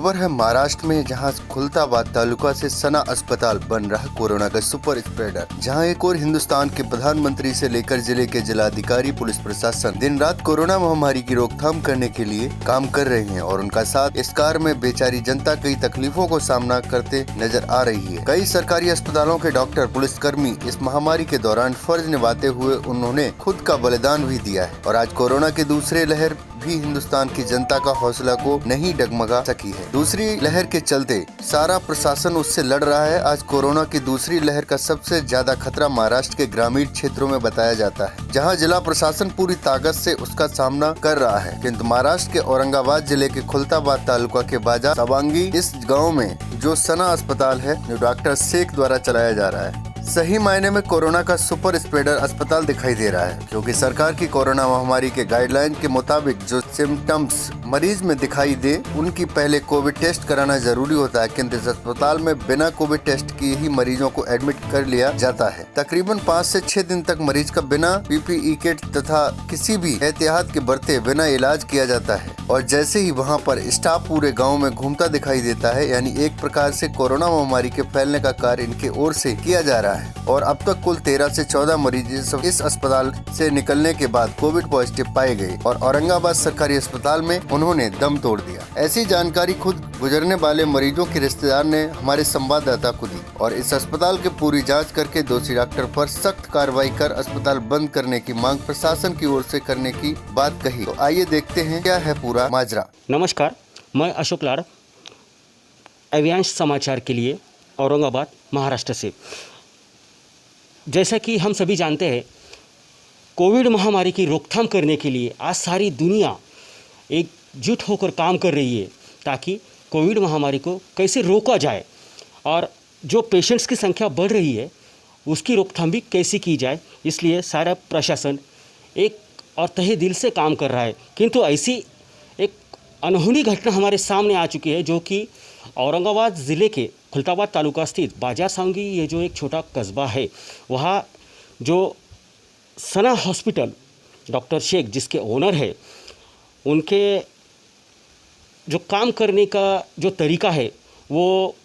खबर है महाराष्ट्र में, जहां खुलताबाद तालुका से सना अस्पताल बन रहा कोरोना का सुपर स्प्रेडर। जहां एक और हिंदुस्तान के प्रधानमंत्री से लेकर जिले के जिलाधिकारी, पुलिस प्रशासन दिन रात कोरोना महामारी की रोकथाम करने के लिए काम कर रहे हैं और उनका साथ इस कार्य में बेचारी जनता कई तकलीफों को सामना करते नजर आ रही है। कई सरकारी अस्पतालों के डॉक्टर, पुलिसकर्मी इस महामारी के दौरान फर्ज निभाते हुए उन्होंने खुद का बलिदान भी दिया है और आज कोरोना की दूसरी लहर भी हिंदुस्तान की जनता का हौसला को नहीं डगमगा सकी है। दूसरी लहर के चलते सारा प्रशासन उससे लड़ रहा है। आज कोरोना की दूसरी लहर का सबसे ज्यादा खतरा महाराष्ट्र के ग्रामीण क्षेत्रों में बताया जाता है, जहां जिला प्रशासन पूरी ताकत से उसका सामना कर रहा है। किंतु महाराष्ट्र के औरंगाबाद जिले के खुलताबाद तालुका के बाजार सबांगी इस गाँव में जो सना अस्पताल है, जो डॉक्टर शेख द्वारा चलाया जा रहा है, सही मायने में कोरोना का सुपर स्प्रेडर अस्पताल दिखाई दे रहा है। क्योंकि सरकार की कोरोना महामारी के गाइडलाइन के मुताबिक जो सिम्टम्स मरीज में दिखाई दे, उनकी पहले कोविड टेस्ट कराना जरूरी होता है। किंतु इस अस्पताल में बिना कोविड टेस्ट किए ही मरीजों को एडमिट कर लिया जाता है। तकरीबन 5 से 6 दिन तक मरीज का बिना PPE किट तथा किसी भी एहतियात के बरते बिना इलाज किया जाता है। और जैसे ही वहाँ पर स्टाफ पूरे गाँव में घूमता दिखाई देता है, यानी एक प्रकार से कोरोना महामारी के फैलने का कार्य इनके ओर से किया जा रहा है। और अब तक कुल 13 से 14 मरीज इस अस्पताल से निकलने के बाद कोविड पॉजिटिव पाए गए और औरंगाबाद सरकारी अस्पताल में उन्होंने दम तोड़ दिया। ऐसी जानकारी खुद गुजरने वाले मरीजों के रिश्तेदार ने हमारे संवाददाता को दी और इस अस्पताल की पूरी जांच करके दोषी डॉक्टर पर सख्त कार्रवाई कर अस्पताल बंद करने की मांग प्रशासन की ओर से करने की बात कही। तो आइए देखते हैं क्या है पूरा माजरा। नमस्कार, मैं अशोक लाड़, अवियांश समाचार के लिए औरंगाबाद महाराष्ट्र से। जैसा कि हम सभी जानते हैं, कोविड महामारी की रोकथाम करने के लिए आज सारी दुनिया एकजुट होकर काम कर रही है ताकि कोविड महामारी को कैसे रोका जाए और जो पेशेंट्स की संख्या बढ़ रही है उसकी रोकथाम भी कैसे की जाए। इसलिए सारा प्रशासन एक और तहे दिल से काम कर रहा है। किंतु ऐसी एक अनहोनी घटना हमारे सामने आ चुकी है, जो कि औरंगाबाद ज़िले के खुलताबाद तालुका स्थित बाजार सांगी, ये जो एक छोटा कस्बा है, वहाँ जो सना हॉस्पिटल डॉक्टर शेख जिसके ओनर है, उनके जो काम करने का जो तरीका है वो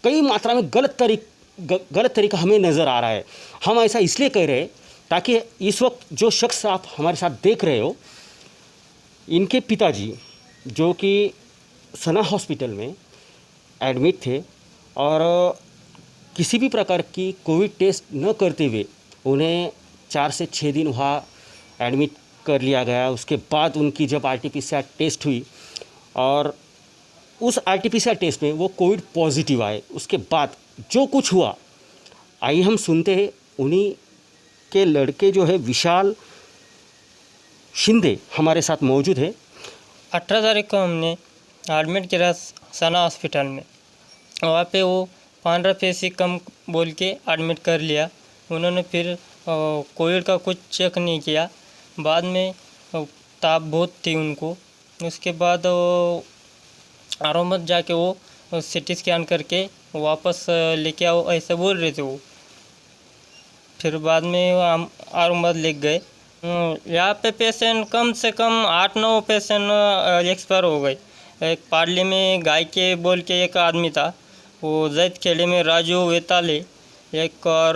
कई मात्रा में गलत तरीका हमें नज़र आ रहा है। हम ऐसा इसलिए कह रहे हैं ताकि इस वक्त जो शख्स आप हमारे साथ देख रहे हो, इनके पिताजी जो कि सना हॉस्पिटल में एडमिट थे और किसी भी प्रकार की कोविड टेस्ट न करते हुए उन्हें 4 से 6 दिन वहाँ एडमिट कर लिया गया। उसके बाद उनकी जब RT-PCR टेस्ट हुई और उस RT-PCR टेस्ट में वो कोविड पॉजिटिव आए, उसके बाद जो कुछ हुआ, आइए हम सुनते हैं। उन्हीं के लड़के जो है विशाल शिंदे हमारे साथ मौजूद है। 18 तारीख को हमने एडमिट किया सना हॉस्पिटल में। वहाँ पे वो 15 पैसे कम बोल के एडमिट कर लिया। उन्होंने फिर कोविड का कुछ चेक नहीं किया। बाद में ताप बहुत थी उनको। उसके बाद औरंगाबाद जाके वो CT स्कैन करके वापस लेके आओ ऐसे बोल रहे थे वो। फिर बाद में औरंगाबाद ले गए। यहाँ पे पेशेंट कम से कम 8-9 पेशेंट एक्सपायर हो गए। एक पार्ले में गाय के बोल के एक आदमी था, वो जैत खेड़े में राजू वेताले, एक और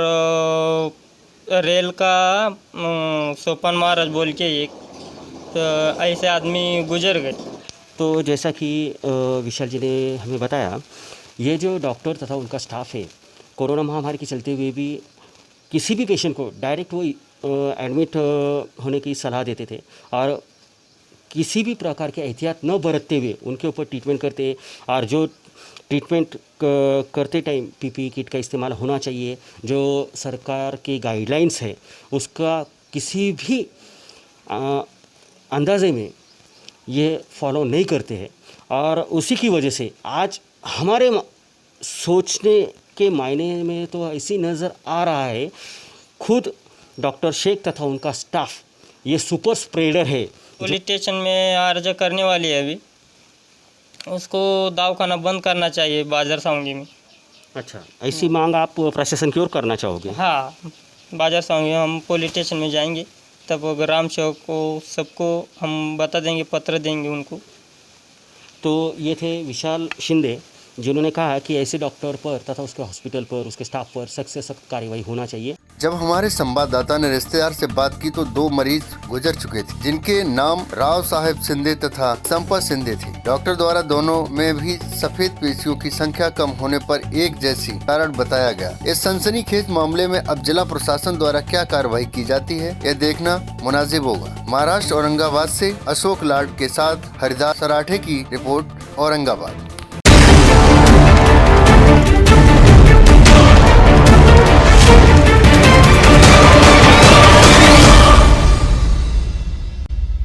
रेल का सोपन महाराज बोल के एक, तो ऐसे आदमी गुजर गए। तो जैसा कि विशाल जी ने हमें बताया, ये जो डॉक्टर तथा उनका स्टाफ है, कोरोना महामारी के चलते हुए भी किसी भी पेशेंट को डायरेक्ट वो एडमिट होने की सलाह देते थे और किसी भी प्रकार के एहतियात न बरतते हुए उनके ऊपर ट्रीटमेंट करते। और जो ट्रीटमेंट करते टाइम PPE किट का इस्तेमाल होना चाहिए, जो सरकार की गाइडलाइंस है उसका किसी भी अंदाजे में ये फॉलो नहीं करते हैं। और उसी की वजह से आज हमारे सोचने के मायने में तो ऐसी नज़र आ रहा है, खुद डॉक्टर शेख तथा उनका स्टाफ ये सुपर स्प्रेडर है। पुलिस स्टेशन में अर्ज करने वाली है अभी, उसको दवाखाना बंद करना चाहिए बाजार सांगी में। अच्छा, ऐसी मांग आप प्रशासन की ओर करना चाहोगे? हाँ, बाजार सांगी हम पुलिस स्टेशन में जाएंगे, तब ग्राम सेवक को सबको हम बता देंगे, पत्र देंगे उनको। तो ये थे विशाल शिंदे, जिन्होंने कहा कि ऐसे डॉक्टर पर तथा उसके हॉस्पिटल पर, उसके स्टाफ पर सख्त से सख्त कार्रवाई होना चाहिए। जब हमारे संवाददाता ने रिश्तेदार से बात की तो 2 मरीज गुजर चुके थे, जिनके नाम राव साहेब शिंदे तथा संपा शिंदे थे। डॉक्टर द्वारा दोनों में भी सफेद पेशियों की संख्या कम होने पर एक जैसी कारण बताया गया। इस सनसनीखेज मामले में अब जिला प्रशासन द्वारा क्या कार्रवाई की जाती है, यह देखना मुनासिब होगा। महाराष्ट्र औरंगाबाद से अशोक लाड के साथ हरिदास सराठे की रिपोर्ट, औरंगाबाद।